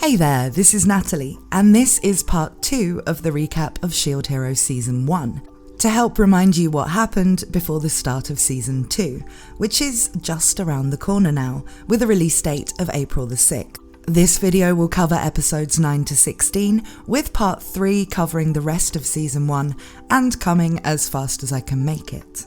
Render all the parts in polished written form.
Hey there, this is Natalie, and this is part 2 of the recap of Shield Hero Season 1, to help remind you what happened before the start of Season 2, which is just around the corner now, with a release date of April the 6th. This video will cover episodes 9 to 16, with part 3 covering the rest of Season 1, and coming as fast as I can make it.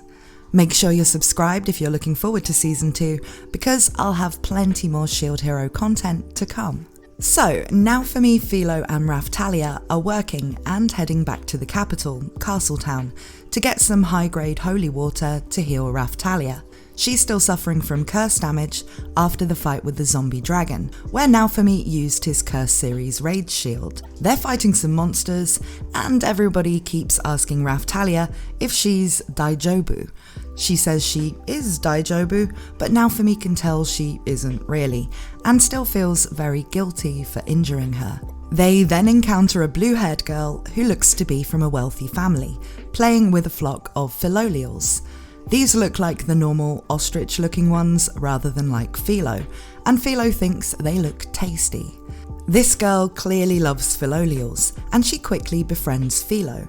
Make sure you're subscribed if you're looking forward to Season 2, because I'll have plenty more Shield Hero content to come. So, Naofumi, Philo and Raphtalia are working and heading back to the capital, Castletown, to get some high-grade holy water to heal Raphtalia. She's still suffering from curse damage after the fight with the zombie dragon, where Naofumi used his curse series Rage Shield. They're fighting some monsters, and everybody keeps asking Raphtalia if she's Daijobu. She says she is Daijobu, but Naofumi can tell she isn't really, and still feels very guilty for injuring her. They then encounter a blue-haired girl who looks to be from a wealthy family, playing with a flock of Filolials. These look like the normal ostrich-looking ones rather than like Philo, and Philo thinks they look tasty. This girl clearly loves Filolials, and she quickly befriends Philo.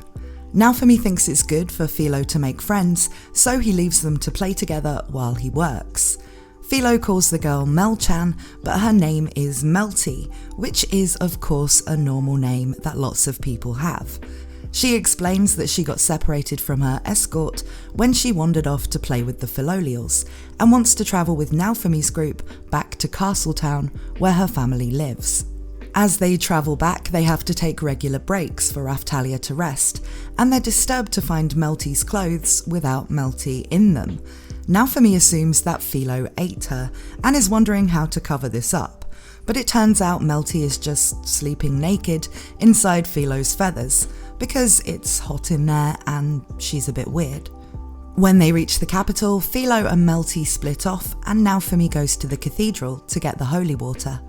Naofumi thinks it's good for Philo to make friends, so he leaves them to play together while he works. Philo calls the girl Melchan, but her name is Melty, which is of course a normal name that lots of people have. She explains that she got separated from her escort when she wandered off to play with the Filolials, and wants to travel with Naofumi's group back to Castletown, where her family lives. As they travel back, they have to take regular breaks for Raphtalia to rest, and they're disturbed to find Melty's clothes without Melty in them. Naofumi assumes that Philo ate her, and is wondering how to cover this up, but it turns out Melty is just sleeping naked inside Philo's feathers, because it's hot in there and she's a bit weird. When they reach the capital, Philo and Melty split off, and Naofumi goes to the cathedral to get the holy water.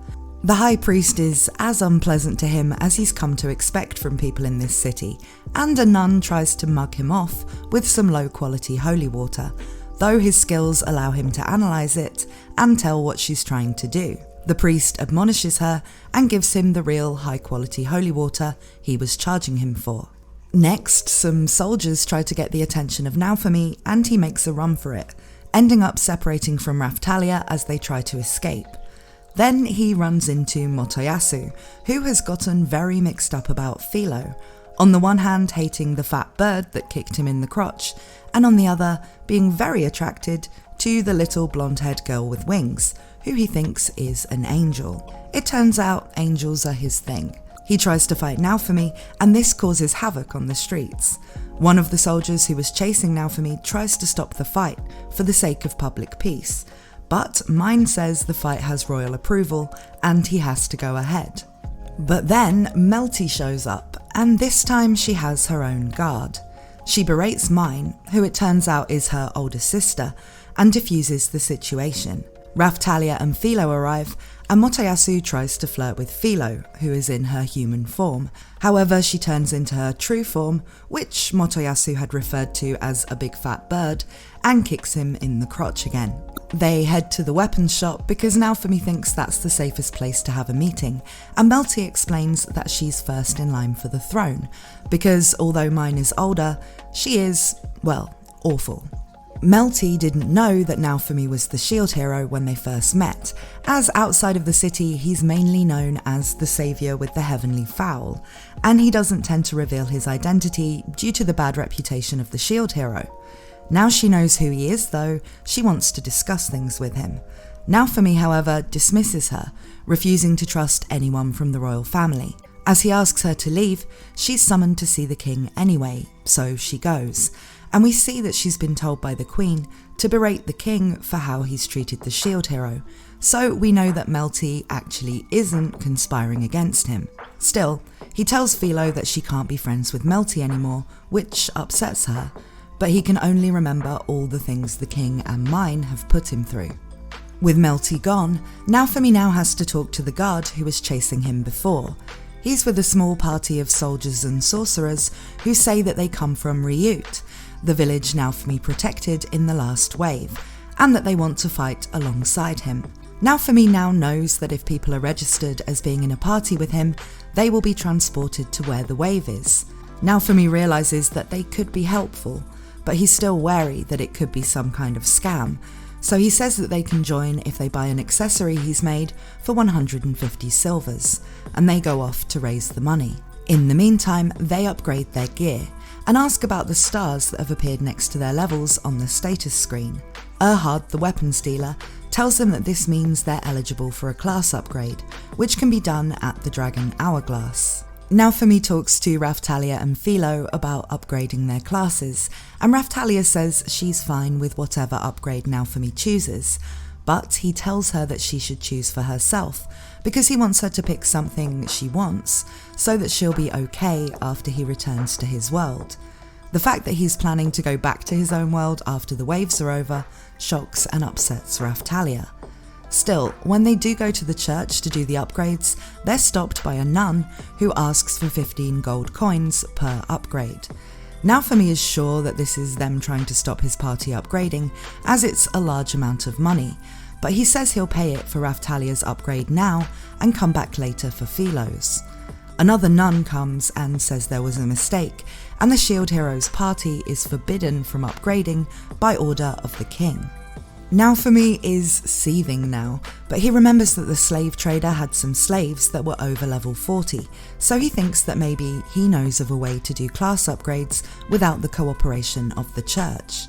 The High Priest is as unpleasant to him as he's come to expect from people in this city, and a nun tries to mug him off with some low-quality holy water, though his skills allow him to analyse it and tell what she's trying to do. The priest admonishes her and gives him the real high-quality holy water he was charging him for. Next, some soldiers try to get the attention of Naofumi, and he makes a run for it, ending up separating from Raphtalia as they try to escape. Then he runs into Motoyasu, who has gotten very mixed up about Philo, on the one hand hating the fat bird that kicked him in the crotch, and on the other being very attracted to the little blonde-haired girl with wings, who he thinks is an angel. It turns out angels are his thing. He tries to fight Naofumi, and this causes havoc on the streets. One of the soldiers who was chasing Naofumi tries to stop the fight for the sake of public peace, but Mine says the fight has royal approval and he has to go ahead. But then Melty shows up, and this time she has her own guard. She berates Mine, who it turns out is her older sister, and diffuses the situation. Raphtalia and Philo arrive, and Motoyasu tries to flirt with Philo, who is in her human form. However, she turns into her true form, which Motoyasu had referred to as a big fat bird, and kicks him in the crotch again. They head to the weapons shop because Naofumi thinks that's the safest place to have a meeting, and Melty explains that she's first in line for the throne, because although Mine is older, she is, well, awful. Melty didn't know that Naofumi was the shield hero when they first met, as outside of the city he's mainly known as the saviour with the heavenly fowl, and he doesn't tend to reveal his identity due to the bad reputation of the shield hero. Now she knows who he is though, she wants to discuss things with him. Naofumi, however, dismisses her, refusing to trust anyone from the royal family. As he asks her to leave, she's summoned to see the king anyway, so she goes. And we see that she's been told by the Queen to berate the king for how he's treated the shield hero, so we know that Melty actually isn't conspiring against him. Still, he tells Philo that she can't be friends with Melty anymore, which upsets her, but he can only remember all the things the king and Mine have put him through. With Melty gone, Naofumi now has to talk to the guard who was chasing him before. He's with a small party of soldiers and sorcerers who say that they come from Ryut, the village Naofumi protected in the last wave, and that they want to fight alongside him. Naofumi now knows that if people are registered as being in a party with him, they will be transported to where the wave is. Naofumi realises that they could be helpful, but he's still wary that it could be some kind of scam, so he says that they can join if they buy an accessory he's made for 150 silvers, and they go off to raise the money. In the meantime, they upgrade their gear and ask about the stars that have appeared next to their levels on the status screen. Erhard, the weapons dealer, tells them that this means they're eligible for a class upgrade, which can be done at the Dragon Hourglass. Naofumi talks to Raphtalia and Philo about upgrading their classes, and Raphtalia says she's fine with whatever upgrade Naofumi chooses, but he tells her that she should choose for herself, because he wants her to pick something she wants, so that she'll be okay after he returns to his world. The fact that he's planning to go back to his own world after the waves are over shocks and upsets Raphtalia. Still, when they do go to the church to do the upgrades, they're stopped by a nun who asks for 15 gold coins per upgrade. Naofumi is sure that this is them trying to stop his party upgrading, as it's a large amount of money, but he says he'll pay it for Raphtalia's upgrade now and come back later for Philo's. Another nun comes and says there was a mistake, and the Shield Heroes party is forbidden from upgrading by order of the king. Naofumi is seething now, but he remembers that the slave trader had some slaves that were over level 40, so he thinks that maybe he knows of a way to do class upgrades without the cooperation of the church.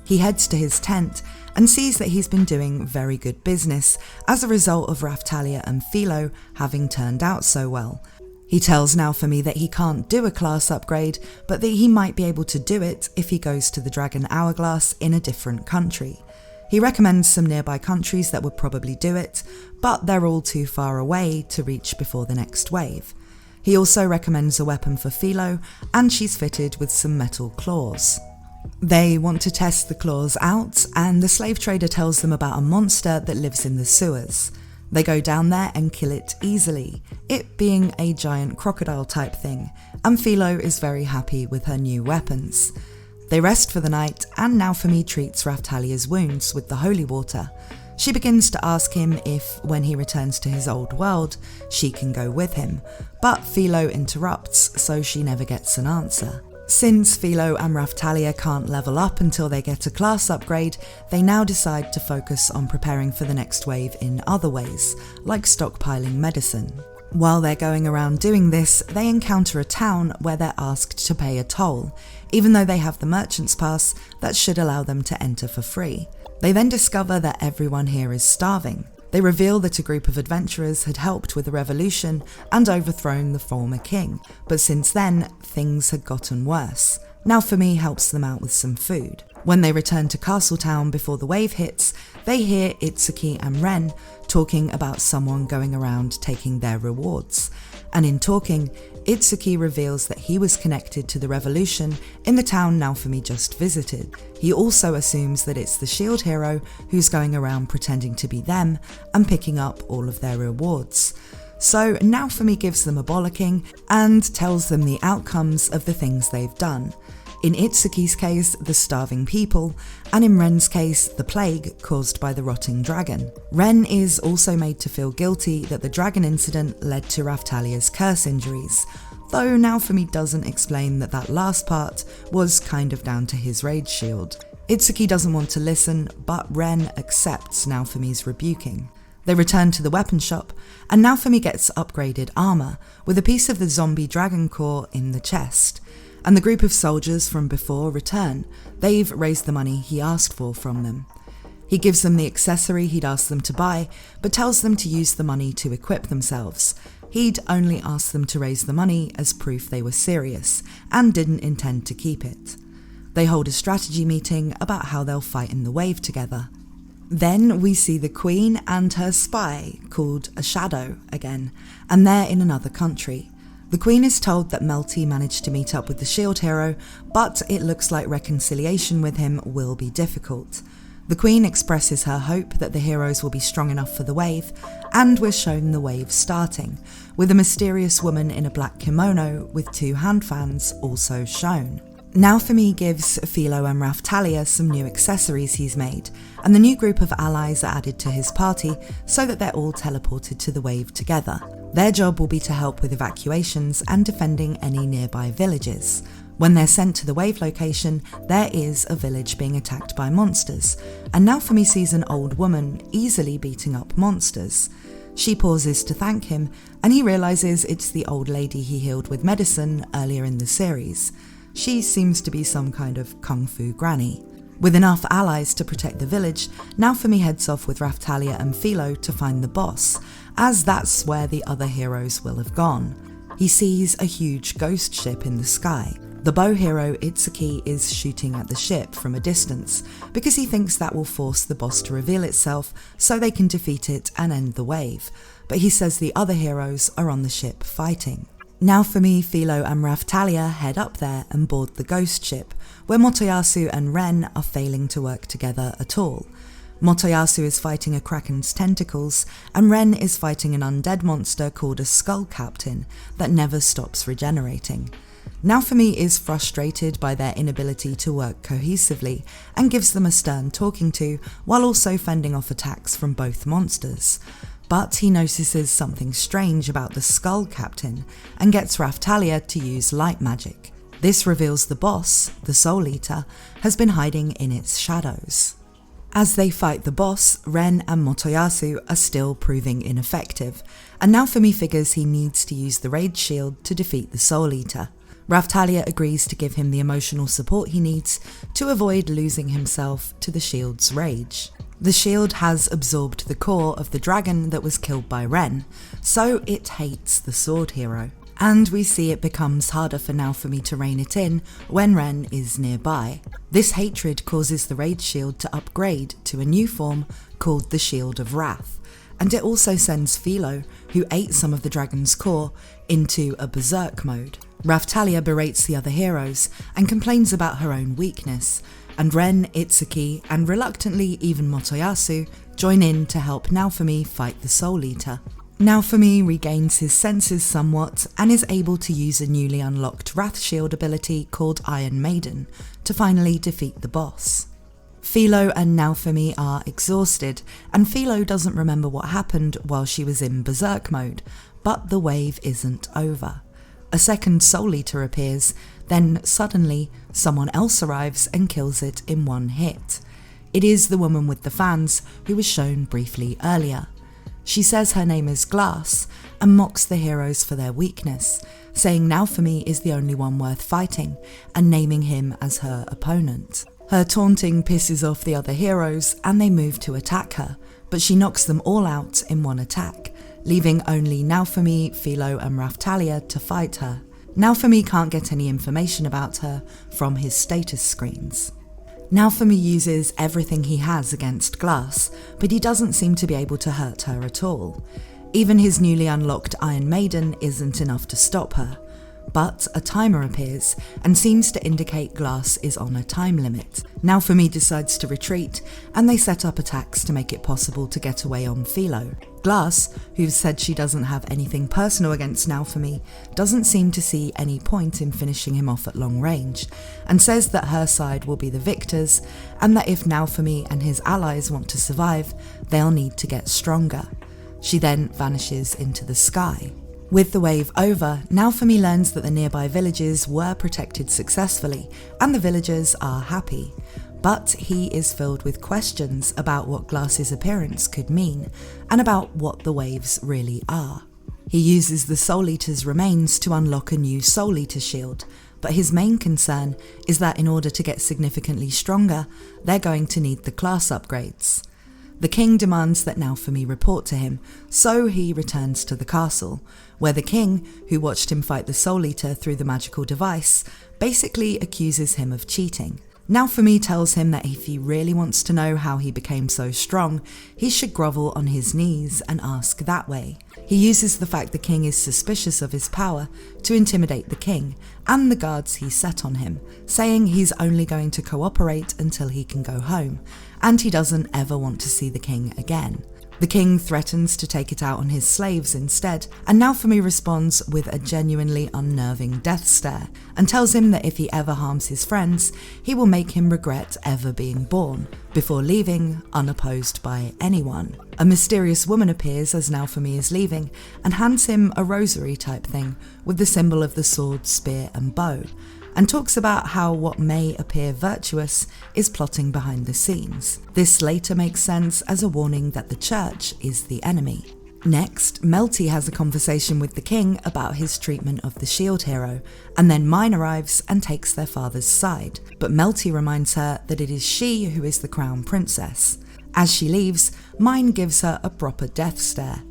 He heads to his tent and sees that he's been doing very good business as a result of Raphtalia and Philo having turned out so well. He tells Naofumi that he can't do a class upgrade, but that he might be able to do it if he goes to the Dragon Hourglass in a different country. He recommends some nearby countries that would probably do it, but they're all too far away to reach before the next wave. He also recommends a weapon for Philo, and she's fitted with some metal claws. They want to test the claws out, and the slave trader tells them about a monster that lives in the sewers. They go down there and kill it easily, it being a giant crocodile type thing, and Philo is very happy with her new weapons. They rest for the night, and Naofumi treats Raphtalia's wounds with the holy water. She begins to ask him if, when he returns to his old world, she can go with him, but Philo interrupts, so she never gets an answer. Since Philo and Raphtalia can't level up until they get a class upgrade, they now decide to focus on preparing for the next wave in other ways, like stockpiling medicine. While they're going around doing this, they encounter a town where they're asked to pay a toll, even though they have the merchant's pass that should allow them to enter for free. They then discover that everyone here is starving. They reveal that a group of adventurers had helped with the revolution and overthrown the former king, but since then, things had gotten worse. Naofumi helps them out with some food. When they return to Castletown before the wave hits, they hear Itsuki and Ren talking about someone going around taking their rewards. And in talking, Itsuki reveals that he was connected to the revolution in the town Naofumi just visited. He also assumes that it's the shield hero who's going around pretending to be them and picking up all of their rewards. So Naofumi gives them a bollocking and tells them the outcomes of the things they've done. In Itsuki's case, the starving people, and in Ren's case, the plague caused by the rotting dragon. Ren is also made to feel guilty that the dragon incident led to Raphtalia's curse injuries, though Naofumi doesn't explain that that last part was kind of down to his rage shield. Itsuki doesn't want to listen, but Ren accepts Naofumi's rebuking. They return to the weapon shop, and Naofumi gets upgraded armour, with a piece of the zombie dragon core in the chest. And the group of soldiers from before return. They've raised the money he asked for from them. He gives them the accessory he'd asked them to buy, but tells them to use the money to equip themselves. He'd only asked them to raise the money as proof they were serious, and didn't intend to keep it. They hold a strategy meeting about how they'll fight in the wave together. Then we see the Queen and her spy, called a Shadow again, and they're in another country. The Queen is told that Melty managed to meet up with the shield hero, but it looks like reconciliation with him will be difficult. The Queen expresses her hope that the heroes will be strong enough for the wave, and we're shown the wave starting, with a mysterious woman in a black kimono with 2 hand fans also shown. Naofumi gives Philo and Raphtalia some new accessories he's made, and the new group of allies are added to his party so that they're all teleported to the wave together. Their job will be to help with evacuations and defending any nearby villages. When they're sent to the wave location, there is a village being attacked by monsters, and Naofumi sees an old woman easily beating up monsters. She pauses to thank him, and he realises it's the old lady he healed with medicine earlier in the series. She seems to be some kind of kung fu granny. With enough allies to protect the village, Naofumi heads off with Raphtalia and Philo to find the boss, as that's where the other heroes will have gone. He sees a huge ghost ship in the sky. The bow hero Itsuki is shooting at the ship from a distance because he thinks that will force the boss to reveal itself so they can defeat it and end the wave, but he says the other heroes are on the ship fighting. Naofumi, Philo and Raphtalia head up there and board the ghost ship, where Motoyasu and Ren are failing to work together at all. Motoyasu is fighting a kraken's tentacles, and Ren is fighting an undead monster called a skull captain that never stops regenerating. Naofumi is frustrated by their inability to work cohesively and gives them a stern talking to, while also fending off attacks from both monsters. But he notices something strange about the skull captain and gets Raphtalia to use light magic. This reveals the boss, the Soul Eater, has been hiding in its shadows. As they fight the boss, Ren and Motoyasu are still proving ineffective, and Naofumi figures he needs to use the Rage Shield to defeat the Soul Eater. Raphtalia agrees to give him the emotional support he needs to avoid losing himself to the shield's rage. The shield has absorbed the core of the dragon that was killed by Ren, so it hates the sword hero. And we see it becomes harder for Naofumi to rein it in when Ren is nearby. This hatred causes the rage shield to upgrade to a new form called the Shield of Wrath, and it also sends Philo, who ate some of the dragon's core, into a berserk mode. Raphtalia berates the other heroes and complains about her own weakness, and Ren, Itsuki, and reluctantly even Motoyasu join in to help Naofumi fight the Soul Eater. Naofumi regains his senses somewhat and is able to use a newly unlocked Wrath Shield ability called Iron Maiden to finally defeat the boss. Philo and Naofumi are exhausted, and Philo doesn't remember what happened while she was in berserk mode, but the wave isn't over. A second Soul Eater appears, then suddenly someone else arrives and kills it in one hit. It is the woman with the fans who was shown briefly earlier. She says her name is Glass and mocks the heroes for their weakness, saying Naofumi is the only one worth fighting and naming him as her opponent. Her taunting pisses off the other heroes and they move to attack her, but she knocks them all out in one attack, leaving only Naofumi, Philo and Raphtalia to fight her. Naofumi can't get any information about her from his status screens. Naofumi uses everything he has against Glass, but he doesn't seem to be able to hurt her at all. Even his newly unlocked Iron Maiden isn't enough to stop her. But a timer appears and seems to indicate Glass is on a time limit. Naofumi decides to retreat, and they set up attacks to make it possible to get away on Philo. Glass, who's said she doesn't have anything personal against Naofumi, doesn't seem to see any point in finishing him off at long range, and says that her side will be the victors, and that if Naofumi and his allies want to survive, they'll need to get stronger. She then vanishes into the sky. With the wave over, Naofumi learns that the nearby villages were protected successfully, and the villagers are happy. But he is filled with questions about what Glass's appearance could mean, and about what the waves really are. He uses the Soul Eater's remains to unlock a new Soul Eater shield, but his main concern is that in order to get significantly stronger, they're going to need the class upgrades. The king demands that Naofumi report to him, so he returns to the castle, where the king, who watched him fight the Soul Eater through the magical device, basically accuses him of cheating. Naofumi tells him that if he really wants to know how he became so strong, he should grovel on his knees and ask that way. He uses the fact the king is suspicious of his power to intimidate the king and the guards he set on him, saying he's only going to cooperate until he can go home, and he doesn't ever want to see the king again. The king threatens to take it out on his slaves instead, and Naofumi responds with a genuinely unnerving death stare, and tells him that if he ever harms his friends, he will make him regret ever being born, before leaving unopposed by anyone. A mysterious woman appears as Naofumi is leaving, and hands him a rosary type thing, with the symbol of the sword, spear and bow, and talks about how what may appear virtuous is plotting behind the scenes. This later makes sense as a warning that the church is the enemy. Next, Melty has a conversation with the king about his treatment of the shield hero, and then Mine arrives and takes their father's side, but Melty reminds her that it is she who is the crown princess. As she leaves, Mine gives her a proper death stare.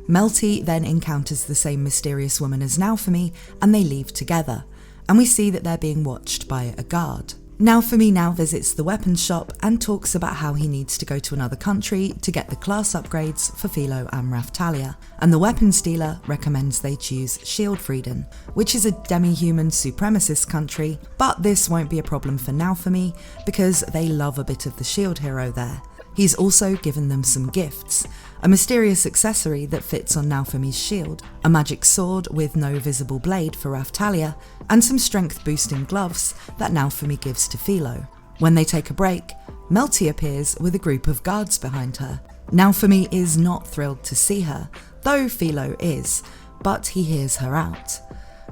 Melty then encounters the same mysterious woman as Naofumi, and they leave together, and we see that they're being watched by a guard. Naofumi now visits the weapons shop and talks about how he needs to go to another country to get the class upgrades for Philo and Raphtalia, and the weapons dealer recommends they choose Shieldfrieden, which is a demi-human supremacist country, but this won't be a problem for Naofumi because they love a bit of the shield hero there. He's also given them some gifts, a mysterious accessory that fits on Naofumi's shield, a magic sword with no visible blade for Raphtalia, and some strength-boosting gloves that Naofumi gives to Philo. When they take a break, Melty appears with a group of guards behind her. Naofumi is not thrilled to see her, though Philo is, but he hears her out.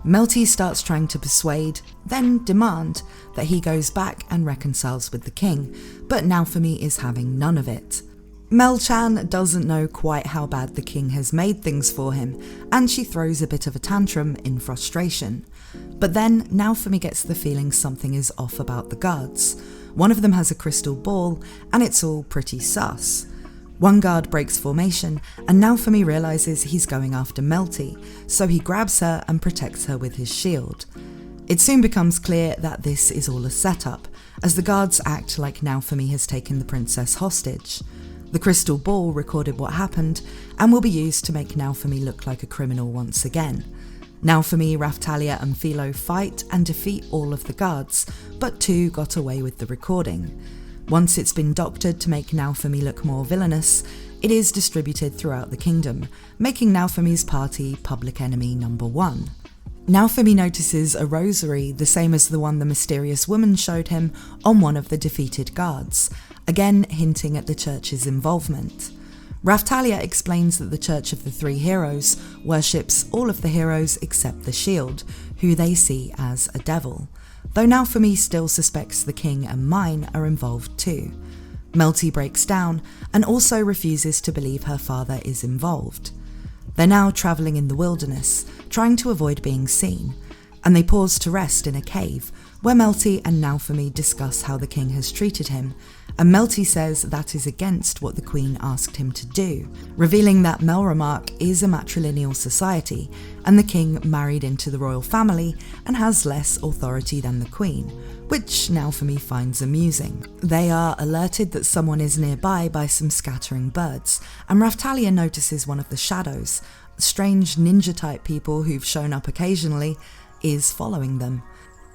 Melty starts trying to persuade, then demand, that he goes back and reconciles with the king, but Naofumi is having none of it. Mel-chan doesn't know quite how bad the king has made things for him, and she throws a bit of a tantrum in frustration. But then Naofumi gets the feeling something is off about the guards. One of them has a crystal ball, and it's all pretty sus. One guard breaks formation, and Naofumi realises he's going after Melty, so he grabs her and protects her with his shield. It soon becomes clear that this is all a setup, as the guards act like Naofumi has taken the princess hostage. The crystal ball recorded what happened, and will be used to make Naofumi look like a criminal once again. Naofumi, Raphtalia and Philo fight and defeat all of the guards, but 2 got away with the recording. Once it's been doctored to make Naofumi look more villainous, it is distributed throughout the kingdom, making Naofumi's party public enemy number 1. Naofumi notices a rosary, the same as the one the mysterious woman showed him, on one of the defeated guards, again hinting at the church's involvement. Raphtalia explains that the Church of the Three Heroes worships all of the heroes except the shield, who they see as a devil, though Naofumi still suspects the king and Mine are involved too. Melty breaks down and also refuses to believe her father is involved. They're now travelling in the wilderness, trying to avoid being seen, and they pause to rest in a cave, where Melty and Naofumi discuss how the king has treated him, and Melty says that is against what the queen asked him to do, revealing that Melramark is a matrilineal society, and the king married into the royal family and has less authority than the queen, which Naofumi finds amusing. They are alerted that someone is nearby by some scattering birds, and Raphtalia notices one of the shadows, strange ninja-type people who've shown up occasionally, is following them.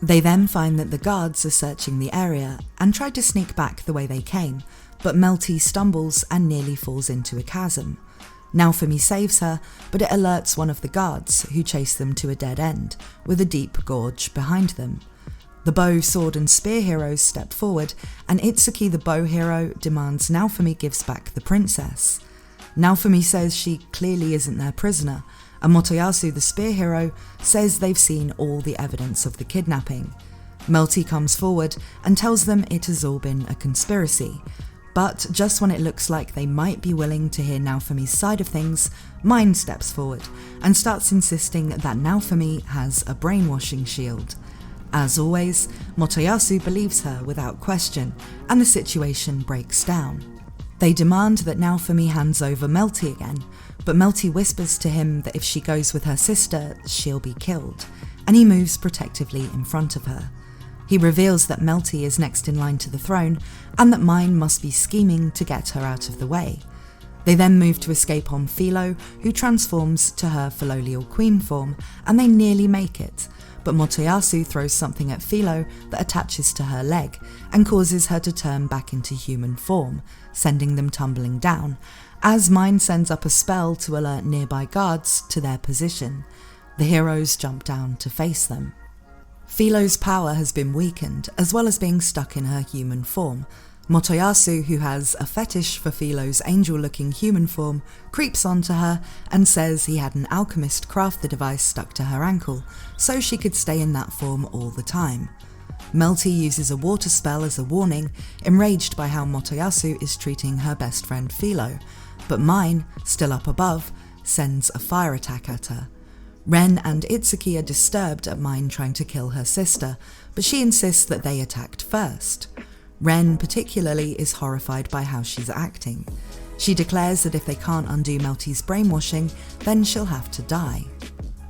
They then find that the guards are searching the area and try to sneak back the way they came, but Melty stumbles and nearly falls into a chasm. Naofumi saves her, but it alerts one of the guards, who chase them to a dead end, with a deep gorge behind them. The bow, sword and spear heroes step forward, and Itsuki the bow hero demands Naofumi gives back the princess. Naofumi says she clearly isn't their prisoner, and Motoyasu the spear hero says they've seen all the evidence of the kidnapping. Melty comes forward and tells them it has all been a conspiracy, but just when it looks like they might be willing to hear Naofumi's side of things, Mine steps forward and starts insisting that Naofumi has a brainwashing shield. As always, Motoyasu believes her without question, and the situation breaks down. They demand that Naofumi hands over Melty again, but Melty whispers to him that if she goes with her sister, she'll be killed, and he moves protectively in front of her. He reveals that Melty is next in line to the throne, and that Mine must be scheming to get her out of the way. They then move to escape on Philo, who transforms to her filolial queen form, and they nearly make it, but Motoyasu throws something at Philo that attaches to her leg and causes her to turn back into human form, sending them tumbling down, As Mine sends up a spell to alert nearby guards to their position, the heroes jump down to face them. Filo's power has been weakened, as well as being stuck in her human form. Motoyasu, who has a fetish for Filo's angel-looking human form, creeps onto her and says he had an alchemist craft the device stuck to her ankle, so she could stay in that form all the time. Melty uses a water spell as a warning, enraged by how Motoyasu is treating her best friend Filo, but Mine, still up above, sends a fire attack at her. Ren and Itsuki are disturbed at Mine trying to kill her sister, but she insists that they attacked first. Ren particularly is horrified by how she's acting. She declares that if they can't undo Melty's brainwashing, then she'll have to die.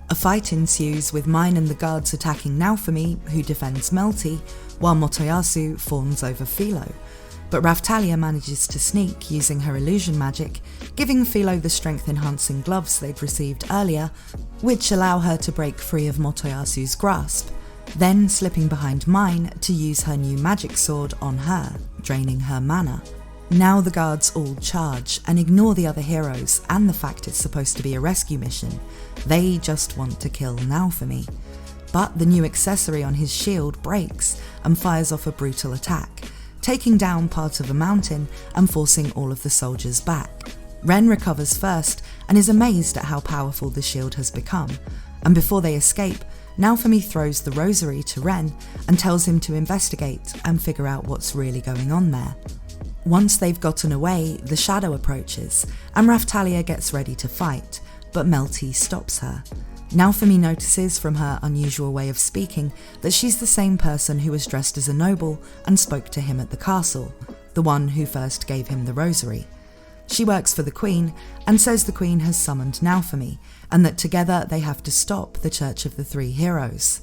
A fight ensues with Mine and the guards attacking Naofumi, who defends Melty, while Motoyasu fawns over Filo. But Raphtalia manages to sneak using her illusion magic, giving Filo the strength-enhancing gloves they'd received earlier, which allow her to break free of Motoyasu's grasp, then slipping behind Mine to use her new magic sword on her, draining her mana. Now the guards all charge and ignore the other heroes and the fact it's supposed to be a rescue mission. They just want to kill Naofumi. But the new accessory on his shield breaks and fires off a brutal attack, taking down part of a mountain and forcing all of the soldiers back. Ren recovers first and is amazed at how powerful the shield has become, and before they escape, Naofumi throws the rosary to Ren and tells him to investigate and figure out what's really going on there. Once they've gotten away, the shadow approaches, and Raphtalia gets ready to fight, but Melty stops her. Naofumi notices from her unusual way of speaking that she's the same person who was dressed as a noble and spoke to him at the castle, the one who first gave him the rosary. She works for the Queen and says the Queen has summoned Naofumi, and that together they have to stop the Church of the Three Heroes.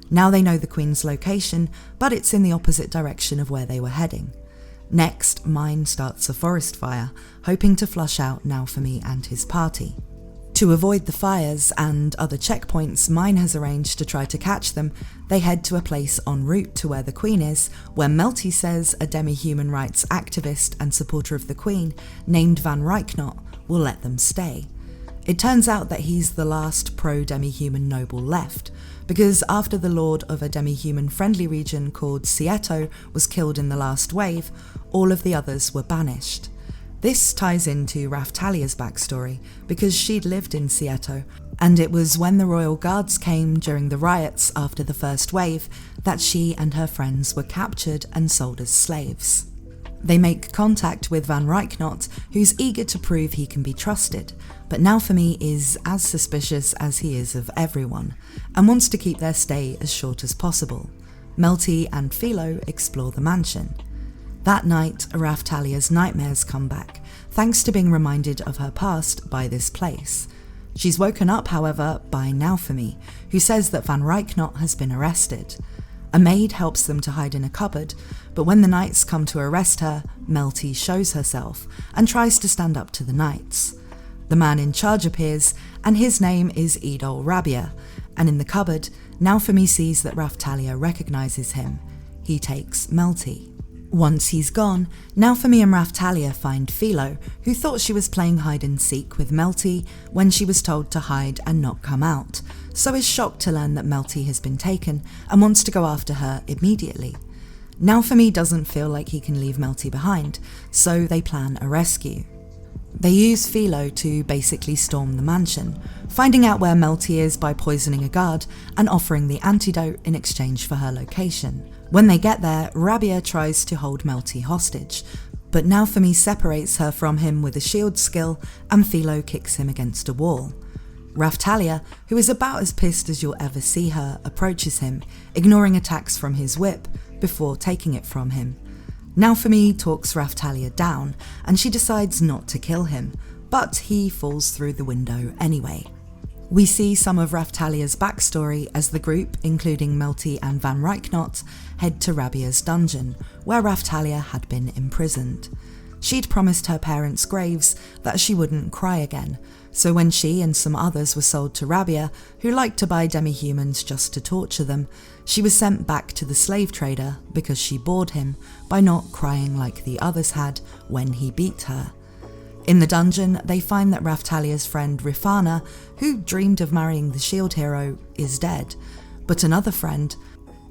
Now they know the Queen's location, but it's in the opposite direction of where they were heading. Next, Mine starts a forest fire, hoping to flush out Naofumi and his party. To avoid the fires and other checkpoints Mine has arranged to try to catch them, they head to a place en route to where the Queen is, where Melty says a demi-human rights activist and supporter of the Queen named Van Ryknot will let them stay. It turns out that he's the last pro-demi-human noble left, because after the lord of a demi-human friendly region called Sieto was killed in the last wave, all of the others were banished. This ties into Raphtalia's backstory, because she'd lived in Sieto, and it was when the royal guards came during the riots after the first wave that she and her friends were captured and sold as slaves. They make contact with Van Ryknot, who's eager to prove he can be trusted, but Naofumi is as suspicious as he is of everyone, and wants to keep their stay as short as possible. Melty and Filo explore the mansion. That night, Raphtalia's nightmares come back, thanks to being reminded of her past by this place. She's woken up, however, by Naofumi, who says that Van Ryknot has been arrested. A maid helps them to hide in a cupboard, but when the knights come to arrest her, Melty shows herself and tries to stand up to the knights. The man in charge appears, and his name is Idol Rabia, and in the cupboard, Naofumi sees that Raphtalia recognizes him. He takes Melty. Once he's gone, Naofumi and Raphtalia find Filo, who thought she was playing hide-and-seek with Melty when she was told to hide and not come out, so is shocked to learn that Melty has been taken and wants to go after her immediately. Naofumi doesn't feel like he can leave Melty behind, so they plan a rescue. They use Filo to basically storm the mansion, finding out where Melty is by poisoning a guard and offering the antidote in exchange for her location. When they get there, Rabia tries to hold Melty hostage, but Naofumi separates her from him with a shield skill and Filo kicks him against a wall. Raphtalia, who is about as pissed as you'll ever see her, approaches him, ignoring attacks from his whip before taking it from him. Naofumi talks Raphtalia down and she decides not to kill him, but he falls through the window anyway. We see some of Raphtalia's backstory as the group, including Melty and Van Ryknot, head to Rabia's dungeon, where Raphtalia had been imprisoned. She'd promised her parents' graves that she wouldn't cry again, so when she and some others were sold to Rabia, who liked to buy demi-humans just to torture them, she was sent back to the slave trader because she bored him by not crying like the others had when he beat her. In the dungeon, they find that Raphtalia's friend Rifana, who dreamed of marrying the shield hero, is dead, but another friend,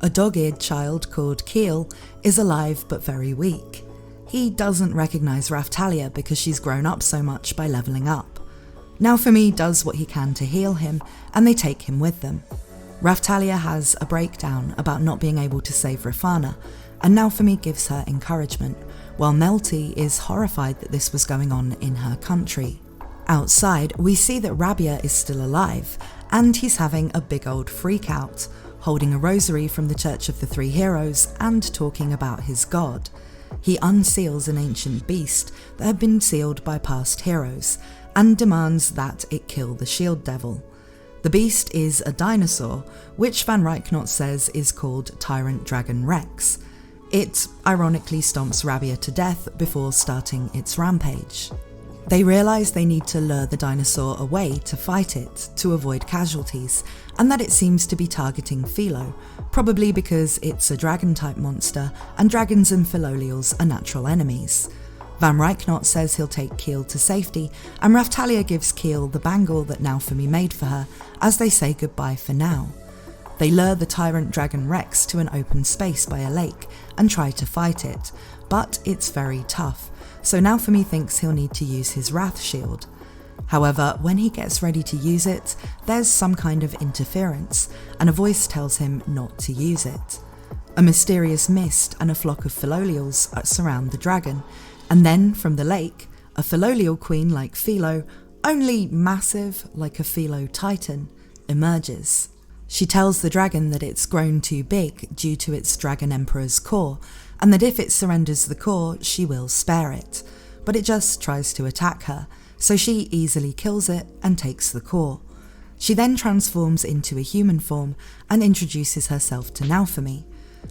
a dog-eared child called Keel, is alive but very weak. He doesn't recognise Raphtalia because she's grown up so much by levelling up. Naofumi does what he can to heal him, and they take him with them. Raphtalia has a breakdown about not being able to save Rifana, and Naofumi gives her encouragement, while Melty is horrified that this was going on in her country. Outside, we see that Rabia is still alive, and he's having a big old freak out, holding a rosary from the Church of the Three Heroes and talking about his god. He unseals an ancient beast that had been sealed by past heroes, and demands that it kill the shield devil. The beast is a dinosaur, which Van Rycknot says is called Tyrant Dragon Rex. It ironically stomps Rabia to death before starting its rampage. They realise they need to lure the dinosaur away to fight it, to avoid casualties, and that it seems to be targeting Philo, probably because it's a dragon-type monster, and dragons and Filolials are natural enemies. Van Rycknot says he'll take Keel to safety, and Raphtalia gives Keel the bangle that Naofumi made for her, as they say goodbye for now. They lure the Tyrant Dragon Rex to an open space by a lake, and try to fight it, but it's very tough, so Naofumi thinks he'll need to use his Wrath Shield. However, when he gets ready to use it, there's some kind of interference, and a voice tells him not to use it. A mysterious mist and a flock of Filolials surround the dragon, and then from the lake, a Filolial queen like Philo, only massive like a Philo titan, emerges. She tells the dragon that it's grown too big due to its dragon emperor's core, and that if it surrenders the core, she will spare it, but it just tries to attack her, so she easily kills it and takes the core. She then transforms into a human form and introduces herself to Naofumi.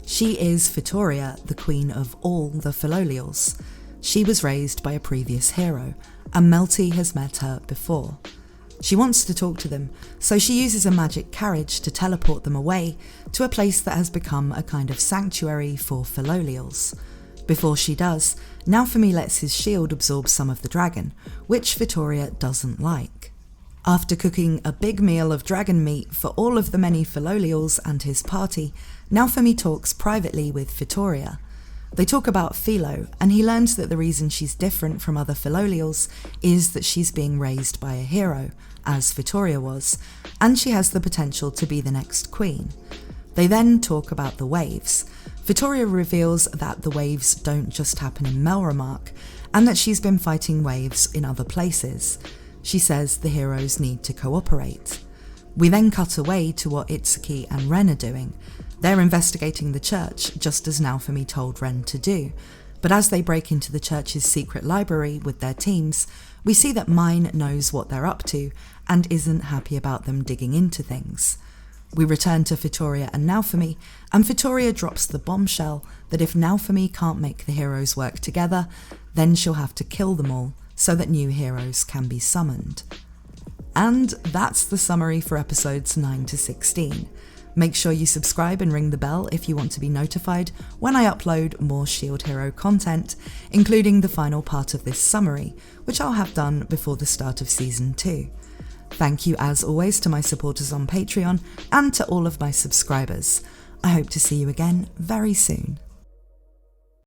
She is Fitoria, the queen of all the Filolials. She was raised by a previous hero, and Melty has met her before. She wants to talk to them, so she uses a magic carriage to teleport them away to a place that has become a kind of sanctuary for Filolials. Before she does, Naofumi lets his shield absorb some of the dragon, which Fitoria doesn't like. After cooking a big meal of dragon meat for all of the many Filolials and his party, Naofumi talks privately with Fitoria. They talk about Philo, and he learns that the reason she's different from other Filolials is that she's being raised by a hero, as Fitoria was, and she has the potential to be the next queen. They then talk about the waves. Fitoria reveals that the waves don't just happen in Melramark, and that she's been fighting waves in other places. She says the heroes need to cooperate. We then cut away to what Itsuki and Ren are doing. They're investigating the church, just as Naofumi told Ren to do, but as they break into the church's secret library with their teams, we see that Mine knows what they're up to and isn't happy about them digging into things. We return to Fitoria and Naofumi, and Fitoria drops the bombshell that if Naofumi can't make the heroes work together, then she'll have to kill them all so that new heroes can be summoned. And that's the summary for episodes 9 to 16. Make sure you subscribe and ring the bell if you want to be notified when I upload more Shield Hero content, including the final part of this summary, which I'll have done before the start of Season 2. Thank you as always to my supporters on Patreon and to all of my subscribers. I hope to see you again very soon.